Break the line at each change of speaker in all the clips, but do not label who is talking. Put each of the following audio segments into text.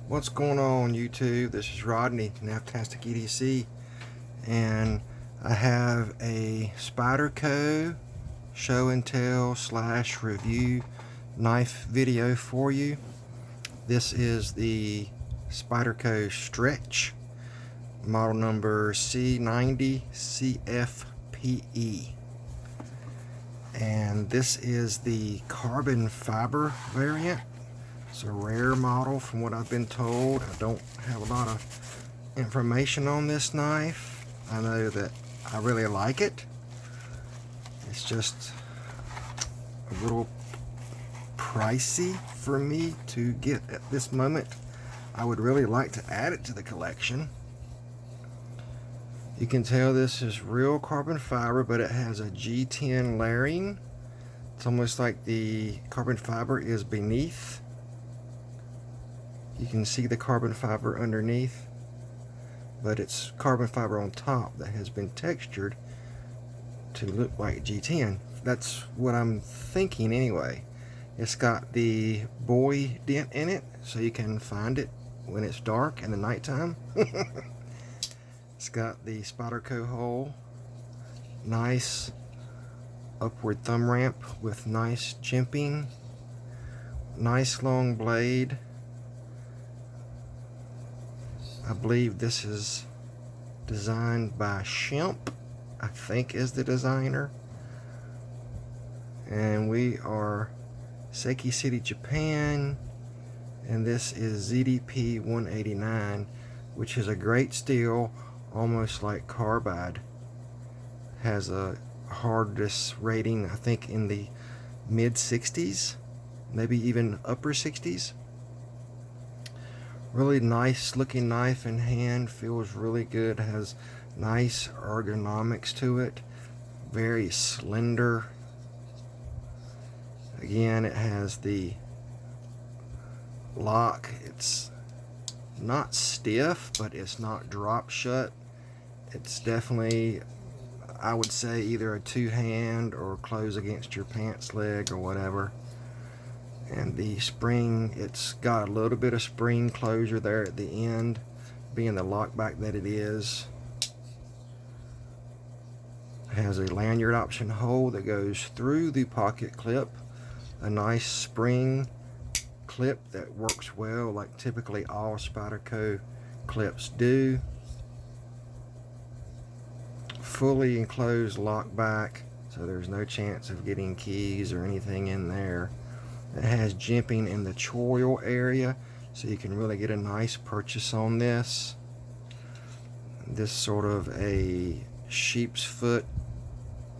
What's going on, YouTube? This is Rodney, Naftastic EDC, and I have a Spyderco show and tell / review knife video for you. This is the Spyderco Stretch, model number C90 CFPE, and this is the carbon fiber variant. It's a rare model from what I've been told. I don't have a lot of information on this knife. I know that I really like it. It's just a little pricey for me to get at this moment. I would really like to add it to the collection. You can tell this is real carbon fiber, but it has a G10 layering. It's almost like the carbon fiber is beneath. You can see the carbon fiber underneath, but it's carbon fiber on top that has been textured to look like G10. That's what I'm thinking anyway. It's got the buoy dent in it, so you can find it when it's dark in the nighttime. It's got the Spyderco hole, nice upward thumb ramp with nice jimping, nice long blade. I believe this is designed by Shimp, I think is the designer. And we are Seiki City, Japan, and this is ZDP-189, which is a great steel, almost like carbide. Has a hardness rating, I think, in the mid 60s, maybe even upper 60s. Really nice looking knife in hand, feels really good, has nice ergonomics to it, very slender. Again, it has the lock. It's not stiff, but it's not drop shut. It's definitely, I would say, either a two-hand or close against your pants leg or whatever. And the spring, it's got a little bit of spring closure there at the end, being the lock back that it is. It has a lanyard option hole that goes through the pocket clip, a nice spring clip that works well like typically all Spyderco clips do. Fully enclosed lock back, so there's no chance of getting keys or anything in there. It has jimping in the choil area, so you can really get a nice purchase on this. This sort of a sheep's foot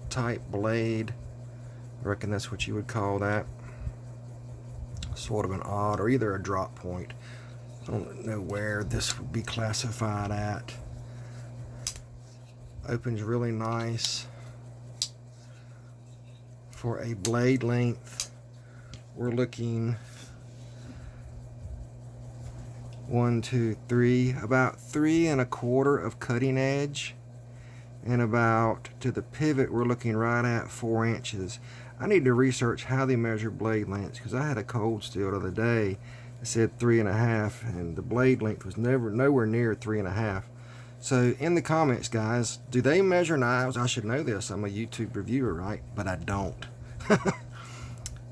type blade, I reckon that's what you would call that. Sort of an odd, or either a drop point. I don't know where this would be classified at. Opens really nice. For a blade length, we're looking 1, 2, 3, about 3 1/4 of cutting edge, and about to the pivot we're looking right at 4 inches. I need to research how they measure blade lengths, because I had a cold steel the other day that said 3 1/2, and the blade length was nowhere near 3 1/2. So in the comments, guys, do they measure knives? I should know this. I'm a YouTube reviewer, right? But I don't.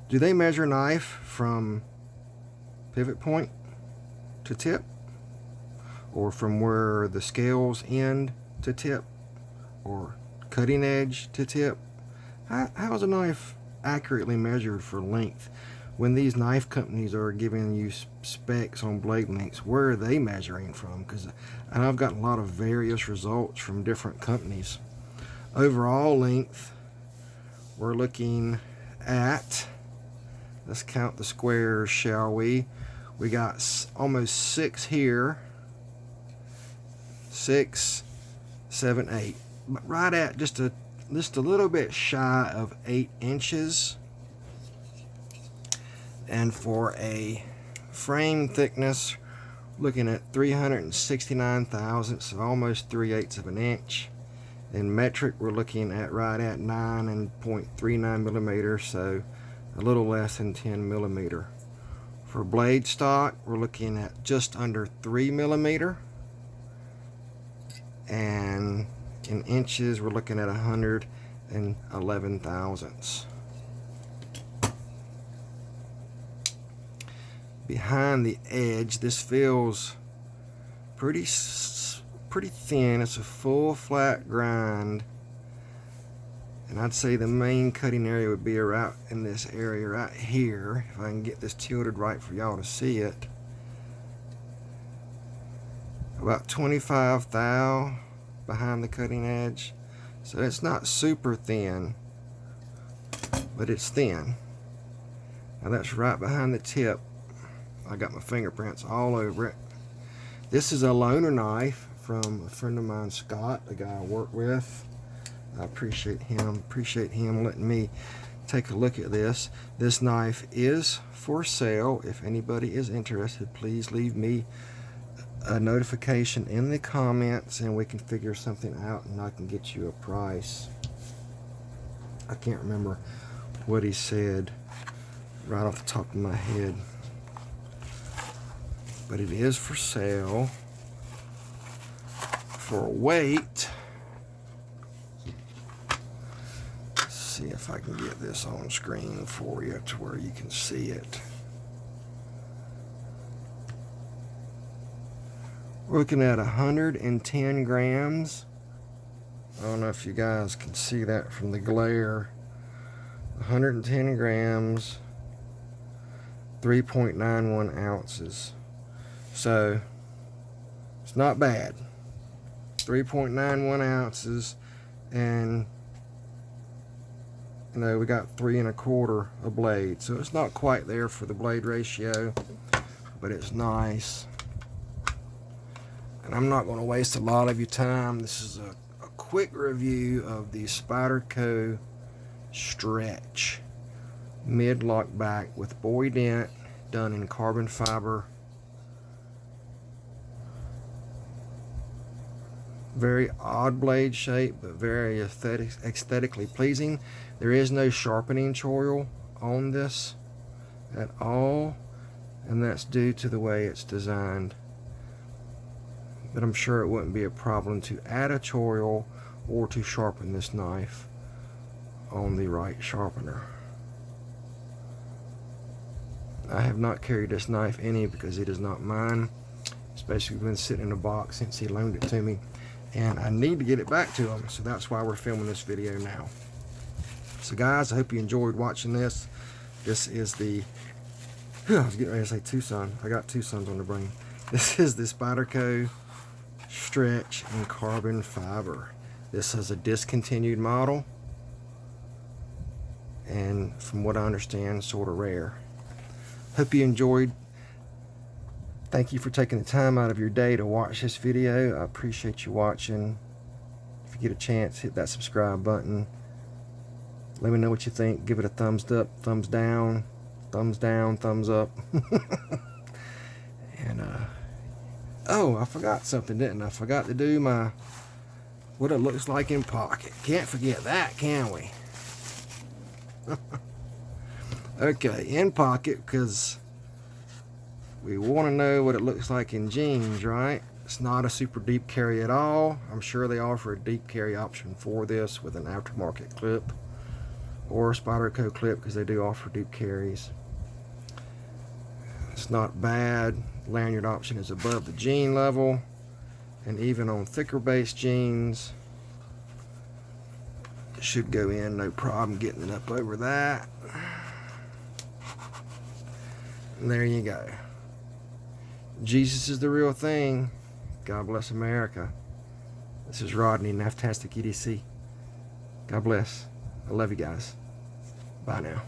Do they measure knife from pivot point to tip, or from where the scales end to tip, or cutting edge to tip? How is a knife accurately measured for length? When these knife companies are giving you specs on blade lengths, where are they measuring from? Because I know I've gotten a lot of various results from different companies. Overall length, we're looking at, let's count the squares, shall we? We got almost 6 here. 6, 7, 8. But right at just a little bit shy of 8 inches. And for a frame thickness, looking at 369 thousandths, so almost 3/8 of an inch. In metric, we're looking at right at 9.39 millimeters, so a little less than 10 millimeter For blade stock, we're looking at just under 3 millimeter. And in inches, we're looking at 111 thousandths. Behind the edge, this feels pretty thin. It's a full flat grind, and I'd say the main cutting area would be right in this area right here, if I can get this tilted right for y'all to see it. About 25 thou behind the cutting edge, so it's not super thin, but it's thin. Now that's right behind the tip. I got my fingerprints all over it. This is a loaner knife from a friend of mine, Scott, a guy I work with. I appreciate him letting me take a look at this. This knife is for sale. If anybody is interested, please leave me a notification in the comments and we can figure something out and I can get you a price. I can't remember what he said right off the top of my head, but it is for sale. For weight, let's see if I can get this on screen for you to where you can see it. We're looking at 110 grams. I don't know if you guys can see that from the glare. 110 grams, 3.91 ounces. So it's not bad. 3.91 ounces, and you know, we got 3 1/4 a blade, so it's not quite there for the blade ratio, but it's nice. And I'm not going to waste a lot of your time. This is a quick review of the Spyderco Stretch mid-lock back with boy dent, done in carbon fiber. Very odd blade shape, but very aesthetically pleasing. There is no sharpening choil on this at all, and that's due to the way it's designed. But I'm sure it wouldn't be a problem to add a choil or to sharpen this knife on the right sharpener. I have not carried this knife any because it is not mine. It's basically been sitting in a box since he loaned it to me, and I need to get it back to him, so that's why we're filming this video now. So guys, I hope you enjoyed watching this. This is the, I was getting ready to say Tucson. I got Tucson's on the brain. This is the Spyderco Stretch in carbon fiber. This is a discontinued model, and from what I understand, sort of rare. Hope you enjoyed. Thank you for taking the time out of your day to watch this video. I appreciate you watching. If you get a chance, hit that subscribe button. Let me know what you think. Give it a thumbs up, thumbs down, thumbs up. And oh, I forgot something, didn't I? I forgot to do my what it looks like in pocket. Can't forget that, can we? Okay, in pocket, because we want to know what it looks like in jeans, right? It's not a super deep carry at all. I'm sure they offer a deep carry option for this with an aftermarket clip or a Spyderco clip, because they do offer deep carries. It's not bad. Lanyard option is above the jean level, and even on thicker base jeans, it should go in no problem getting it up over that. And there you go. Jesus is the real thing. God bless America. This is Rodney, Naftastic EDC. God bless. I love you guys. Bye now.